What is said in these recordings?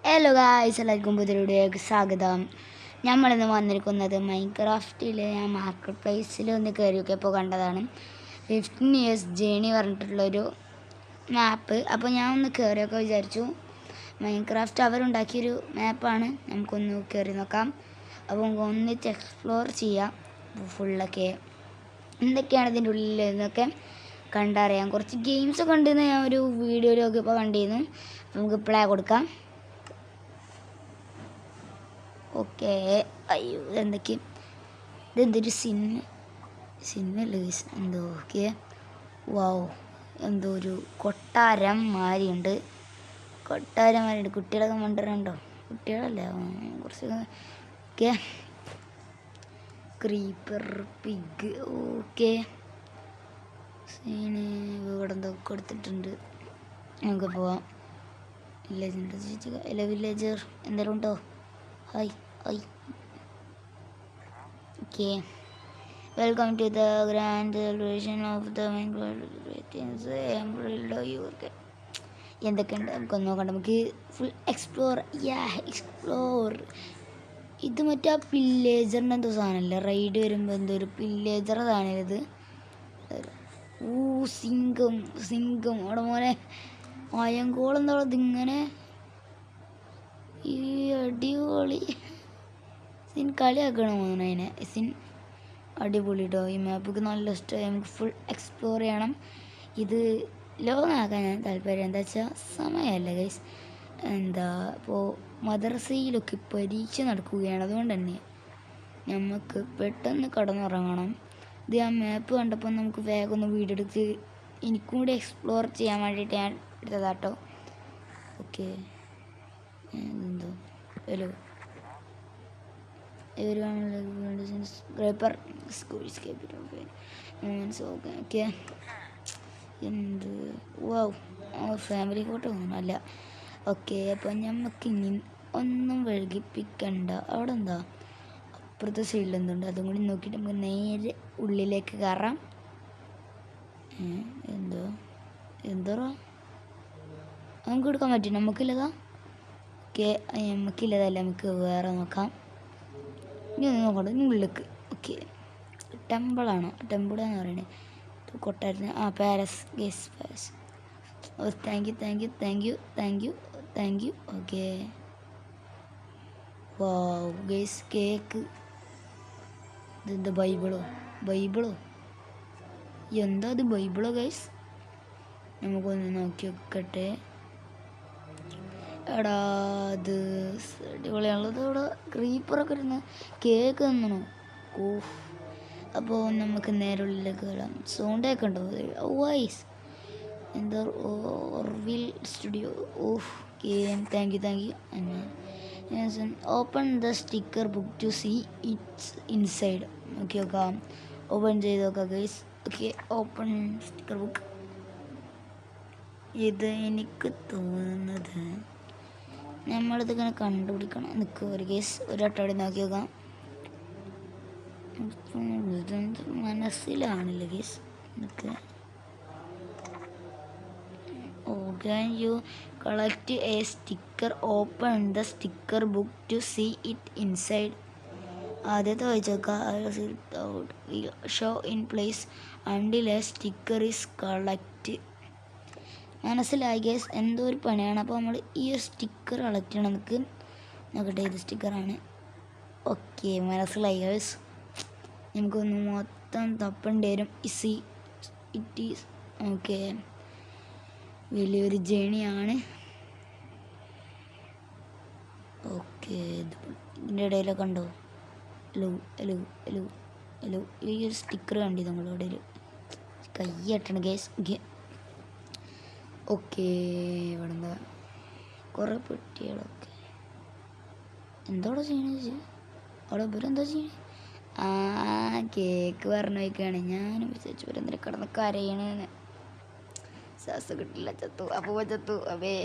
Hello guys, എല്ലാവർക്കും പുതിയ വീഡിയോയ്ക്ക് സ്വാഗതം. നമ്മളിന്ന് വന്നിരിക്കുന്നത് മൈൻക്രാഫ്റ്റിലെ ഞാൻ മാർക്കറ്റ് പ്ലേസിൽ ഒന്ന് കയറിയൊക്കെപ്പോൾ കണ്ടതാണ് 15 ഇയേഴ്സ് ജേണി പറഞ്ഞിട്ടുള്ളൊരു മാപ്പ്. അപ്പോൾ ഞാൻ ഒന്ന് കയറിയൊക്കെ വിചാരിച്ചു. മൈൻക്രാഫ്റ്റ് അവരുണ്ടാക്കിയൊരു മാപ്പാണ്, നമുക്കൊന്ന് കയറി നോക്കാം. അപ്പോൾ നമുക്ക് ഒന്നിച്ച് എക്സ്പ്ലോർ ചെയ്യാം. ഫുള്ളൊക്കെ എന്തൊക്കെയാണ് ഇതിൻ്റെ ഉള്ളിൽ എന്നൊക്കെ കണ്ടറിയാം. കുറച്ച് ഗെയിംസൊക്കെ ഉണ്ടെന്ന് ഞാൻ ഒരു വീഡിയോയിലൊക്കെ ഇപ്പോൾ കണ്ടിരുന്നു. അപ്പോൾ നമുക്ക് പ്ലേ കൊടുക്കാം. ഓക്കെ. അയ്യോ, ഇതെന്തൊരു സിനിമയല്ലേ എന്തോ. ഓക്കെ, വാവ്, എന്തോ ഒരു കൊട്ടാരം മാരിയുണ്ട്. കുട്ടികളൊക്കെ കൊണ്ടുവരണ്ടോ? കുട്ടികളല്ല, കുറച്ച്. Okay, creeper pig. Okay, scene ഇവിടെ എന്തോ കൊടുത്തിട്ടുണ്ട്. നമുക്ക് പോവാം. വില്ലേജർ എന്തെങ്കിലും ഉണ്ടോ? Hi. Okay, welcome to the grand celebration of the എന്തൊക്കെയുണ്ട് നമുക്കൊന്ന് നോക്കണ്ട. നമുക്ക് ഫുൾ എക്സ്പ്ലോർ. ഇത് മറ്റേ ആ പില്ലേജറിൻ്റെ എന്തോ സാധനമല്ലേ, റൈഡ് വരുമ്പോൾ എന്തോ ഒരു പില്ലേജർ സാധനം ഇത്. സിങ്കം അവിടെ മോനെ അയങ്കോളം ഇതിങ്ങനെ. ഈ അടിപൊളി കളിയാക്കണം അതിനെ. അടിപൊളി കേട്ടോ. ഈ മാപ്പൊക്കെ നല്ല ഇഷ്ടമായി. നമുക്ക് ഫുൾ എക്സ്പ്ലോർ ചെയ്യണം. ഇത് ലോങ്ങാക്കാൻ ഞാൻ താല്പര്യം. എന്താ വെച്ചാൽ സമയമല്ല ഗൈസ്. ഇപ്പോൾ മദ്രസയിലൊക്കെ പരീക്ഷ നടക്കുകയാണ്. അതുകൊണ്ട് തന്നെ നമുക്ക് പെട്ടെന്ന് കടന്നുറങ്ങണം. ഇത് ആ മാപ്പ് കണ്ടപ്പോൾ നമുക്ക് വേഗം ഒന്ന് വീടെടുത്ത് എനിക്കും കൂടി എക്സ്പ്ലോർ ചെയ്യാൻ വേണ്ടിയിട്ട് ഞാൻ എടുത്തതാട്ടോ. ഓക്കെ, എന്തോ ഹലോ എന്ത് ഫാമിലി ഫോട്ടോ അല്ല. ഓക്കെ, അപ്പം നമുക്ക് ഇനി ഒന്നും വൈകിപ്പിക്കണ്ട. അവിടെ എന്താ അപ്പുറത്തെ സൈഡിൽ എന്തുണ്ട് അതും കൂടി നോക്കിയിട്ട് നമുക്ക് നേരെ ഉള്ളിലേക്ക് കയറാം. എന്തോ നമുക്ക് എടുക്കാൻ പറ്റും. നമുക്കില്ലതാ. ഓക്കെ, നമുക്കില്ലതല്ല, നമുക്ക് വേറെ നോക്കാം. ഇനി ഒന്ന് നോക്കണ്ട, ഇനി ഉള്ളിലേക്ക്. ഓക്കെ, ടെമ്പിളാണോ? ടെമ്പിളാന്ന് പറയണേ. കൊട്ടാരത്തിന് palace. Palace. Oh, thank you. Okay, wow guys, cake. ഇതെന്താ ബൈബിളോ എന്താ അത്? ബൈബിളോ ഗൈസ്? നമുക്കൊന്ന് നോക്കി വെക്കട്ടെ. എടാ, അത് അടിപൊളിയാണുള്ളത്. ഇവിടെ ക്രീപ്പറൊക്കെ ഇരുന്ന് കേക്ക് തന്നണോ? അപ്പോൾ നമുക്ക് നേരെ ഉള്ളിലേക്ക് വരാം. സൗണ്ടൊക്കെ ഉണ്ടോ? വൈസ് എന്താ Orville studio. Thank you. Open the sticker book to see it's inside. നോക്കാം, ഓപ്പൺ ചെയ്ത് നോക്കാം guys. Okay, open sticker book. ഇത് എനിക്ക് തോന്നുന്നത് നമ്മളിതിങ്ങനെ കണ്ടുപിടിക്കണം. നിൽക്കുക ഒരു കേസ്, ഒരു വട്ടോടെ നോക്കി നോക്കാം. മനസ്സിലാണില്ല കേസ്. നിൽക്കുക. Can you collect a sticker? Open the sticker book to see it inside. ആദ്യത്തെ വായിച്ചേക്കാം. will show in place until a sticker is collected. മനസ്സിലായി ഗേസ്, എന്തോ ഒരു പണിയാണ്. അപ്പോൾ നമ്മൾ ഈ ഒരു സ്റ്റിക്കർ കളക്ട് ചെയ്യണം. നമുക്ക് നോക്കട്ടെ, ഏത് സ്റ്റിക്കറാണ്. ഓക്കെ, മനസ്സിലായി ഗേസ്. നമുക്കൊന്ന് മൊത്തം തപ്പേണ്ടി വരും. ഇറ്റ് ഈസ് ഓക്കെ, വലിയൊരു ജേണിയാണ്. ഓക്കെ, ഇതിൻ്റെ ഇടയിലൊക്കെ ഉണ്ടോ? ഹലോ ഈ ഒരു സ്റ്റിക്കർ കണ്ടി നമ്മളിവിടെ ഒരു കൈ കെട്ടണം ഗേസ്. ഓക്കെ, ഇവിടെ എന്താ കുറേ പെട്ടികളൊക്കെ. എന്തോടെ ചെയ്യണ അവിടെ ഇവരെന്താ ചെയ്യണേ? കേക്ക് പറഞ്ഞു വയ്ക്കുകയാണ്. ഞാനും വിചാരിച്ചു ഇവരെന്തിനെ കിടന്ന് കരയണേന്ന്. ശ്വാസം കിട്ടില്ല, ചത്തു. അവേ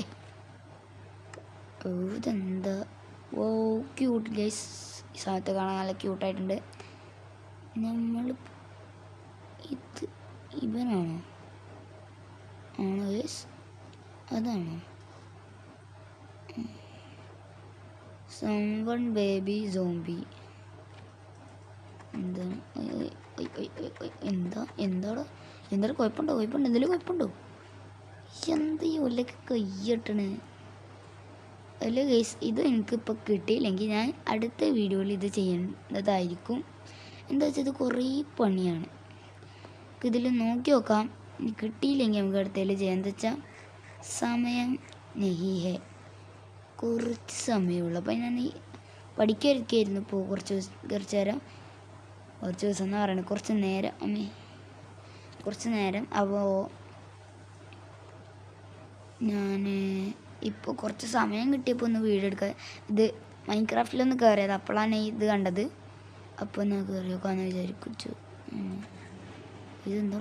ഇതെന്താ? Cute guys. ഈ സമയത്ത് കാണാൻ നല്ല ക്യൂട്ടായിട്ടുണ്ട്. ഇത് ഇവനാണോ? ആണോ ഗൈസ്? അതാണോ? Someone baby zombie. എന്താടാ കുഴപ്പമുണ്ടോ എന്തെങ്കിലും കുഴപ്പമുണ്ടോ? എന്ത് ഒല്ലൊക്കെ കയ്യട്ടണ് അല്ല ഗൈസ്. ഇത് എനിക്കിപ്പോൾ കിട്ടിയില്ലെങ്കിൽ ഞാൻ അടുത്ത വീഡിയോയിൽ ഇത് ചെയ്യുന്നതായിരിക്കും. എന്താ വെച്ചാൽ ഇത് കുറേ പണിയാണ്. ഇതിൽ നോക്കി നോക്കാം. കിട്ടിയില്ലെങ്കിൽ നമുക്ക് അടുത്തതിൽ ചെയ്യാം. എന്താ വെച്ചാൽ സമയം നെഹിഹേ, കുറച്ച് സമയമുള്ളൂ. അപ്പോൾ ഞാൻ പഠിക്കാതിരിക്കുകയായിരുന്നു ഇപ്പോൾ കുറച്ച് ദിവസം എന്ന് പറയുന്നത് കുറച്ച് നേരം. അപ്പോൾ ഞാൻ ഇപ്പോൾ കുറച്ച് സമയം കിട്ടിയപ്പോൾ ഒന്ന് വീഡിയോ എടുക്കാൻ ഇത് മൈൻക്രാഫ്റ്റിലൊന്ന് കയറിയത്. അപ്പോഴാണ് ഇത് കണ്ടത്. അപ്പോൾ ഒന്ന് കയറി നോക്കാമെന്ന് വിചാരിച്ചു. ഇതെന്താ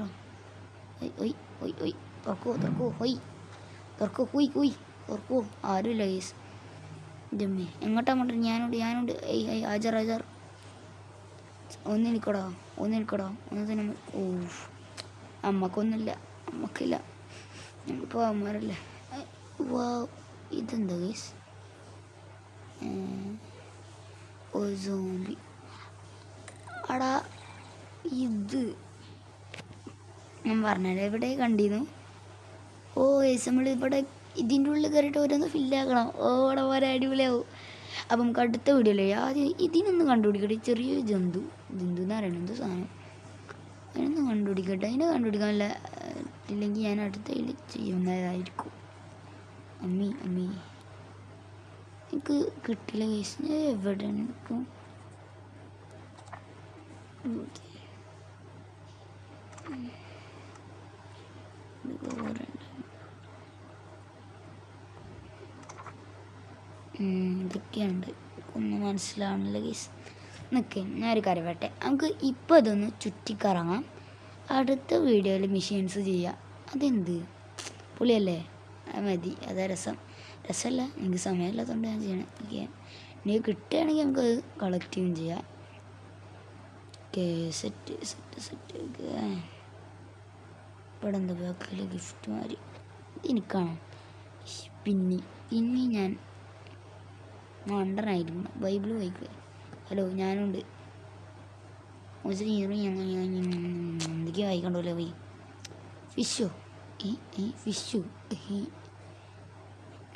തുറക്കോ ആരുമില്ല ഗൈസ്. ജമ്മി എങ്ങോട്ടാ ഞാനുണ്ട്. ഹാജർ ഒന്ന് നിൽക്കടാ ഒന്ന് തന്നെ. ഓ അമ്മക്കില്ല ഞങ്ങളിപ്പോൾ അമ്മമാരല്ലേ. വാ ഇതെന്താ ഗൈസ്? ഓ സോംബി. അടാ ഇത് ഞാൻ പറഞ്ഞല്ലേ എവിടെ കണ്ടിരുന്നു. ഓ ഗൈസ് നമ്മളിവിടെ ഇതിൻ്റെ ഉള്ളിൽ കയറിയിട്ട് ഓരോന്ന് ഫില്ലാക്കണം. ഓടെ വരെ അടിപൊളിയാവും. അപ്പം നമുക്ക് അടുത്ത വീഡിയോയിലേ ആദ്യം ഇതിനൊന്ന് കണ്ടുപിടിക്കട്ടെ. ചെറിയൊരു ജന്തു എന്ന് പറയണം എന്തോ സാധനം. അതിനൊന്ന് കണ്ടുപിടിക്കട്ടെ. അതിനെ കണ്ടുപിടിക്കാനില്ല ഇല്ലെങ്കിൽ ഞാൻ അടുത്തതിൽ ചെയ്യുന്നതായിരിക്കും. അമ്മി എനിക്ക് കിട്ടില്ല ഗൈസ്. എവിടെ നിൽക്കും? ഇതൊക്കെയുണ്ട് ഒന്നും മനസ്സിലാവണില്ല ഗൈസ്. നിൽക്കേ ഞാനൊരു കാര്യം പറയട്ടെ. നമുക്ക് ഇപ്പോൾ ഇതൊന്ന് ചുറ്റിക്കറങ്ങാം. അടുത്ത വീഡിയോയിൽ മെഷീൻസ് ചെയ്യാം. അതെന്ത് പുളിയല്ലേ? അത് മതി. അതാ രസമല്ല. എനിക്ക് സമയമില്ലാത്തതുകൊണ്ട് ഞാൻ ചെയ്യണം. ഓക്കെ ഇനി കിട്ടുകയാണെങ്കിൽ നമുക്കത് കളക്ട് ചെയ്യുകയും ചെയ്യാം. ഓക്കെ സെറ്റ് ഇവിടെ എന്താ ബാക്കിൽ ഗിഫ്റ്റ് മാറി എനിക്കാണോ? പിന്നെ ഞാൻ മണ്ടനായിരുന്നു. ബൈബിൾ വായിക്കുക. ഹലോ ഞാനുണ്ട്. എന്തൊക്കെയാ വായിക്കണ്ടല്ലോ പോയി. ഫിഷു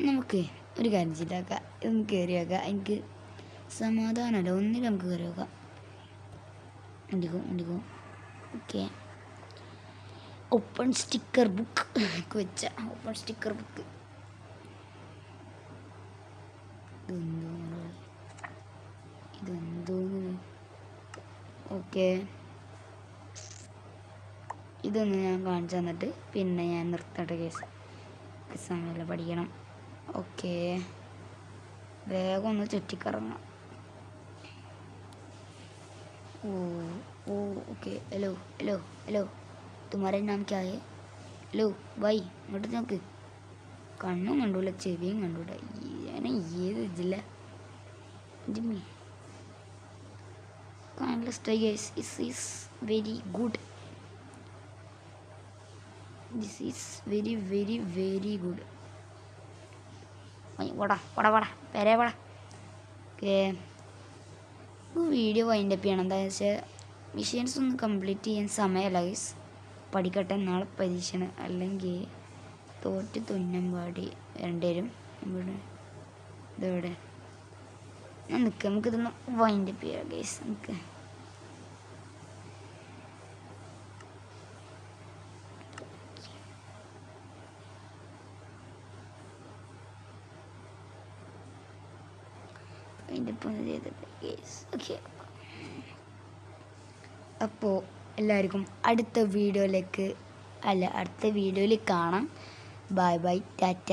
നമുക്ക് ഒരു കാര്യം ചെയ്താക്കാം. ഒന്ന് കയറി വെക്കാം. എനിക്ക് സമാധാനമല്ല. ഒന്നിൽ നമുക്ക് കയറി വെക്കാം. ഉണ്ടിക്കോ. ഓക്കെ ഓപ്പൺ സ്റ്റിക്കർ ബുക്ക് വെച്ച ഓപ്പൺ സ്റ്റിക്കർ ബുക്ക്. ഇതെന്തോ ഓക്കെ ഇതൊന്ന് ഞാൻ കാണിച്ചു തന്നിട്ട് പിന്നെ ഞാൻ നിർത്തട്ടെ കേസ്. സമയമില്ല പഠിക്കണം. ഓക്കെ വേഗം ഒന്ന് ചുറ്റിക്കറങ്ങാം. ഓക്കെ ഹലോ തുമാരെ നാം ക്യാ ഹേ? ഹലോ ബൈ ഇങ്ങോട്ട് നോക്ക്. കണ്ണും കണ്ടൂല ചെവിയും കണ്ടൂല. ഞാൻ ഏത് ഇതില്ല Jimmy kindless guys. This is very good. This is very good. വടാ പേരെ വടാ. ഓക്കെ വീഡിയോ വൈൻഡപ്പ് ചെയ്യണം. എന്താ വെച്ചാൽ മിഷീൻസ് ഒന്നും കംപ്ലീറ്റ് ചെയ്യാൻ സമയമല്ല ഗൈസ്. പഠിക്കട്ടെ, നാളെ പരീക്ഷയാണ്. അല്ലെങ്കിൽ തോറ്റ് തുന്നം പാടി രണ്ടുപേരും. ഇതെവിടെ നമുക്കിതൊന്ന് വൈൻഡപ്പ് ചെയ്യാം ഗൈസ്. നമുക്ക് വൈൻഡപ്പ് ഒന്ന് ചെയ്തിട്ട് ഗൈസ്. ഓക്കെ അപ്പോൾ എല്ലാവർക്കും അടുത്ത വീഡിയോയിൽ കാണാം. ബൈ ടാറ്റ.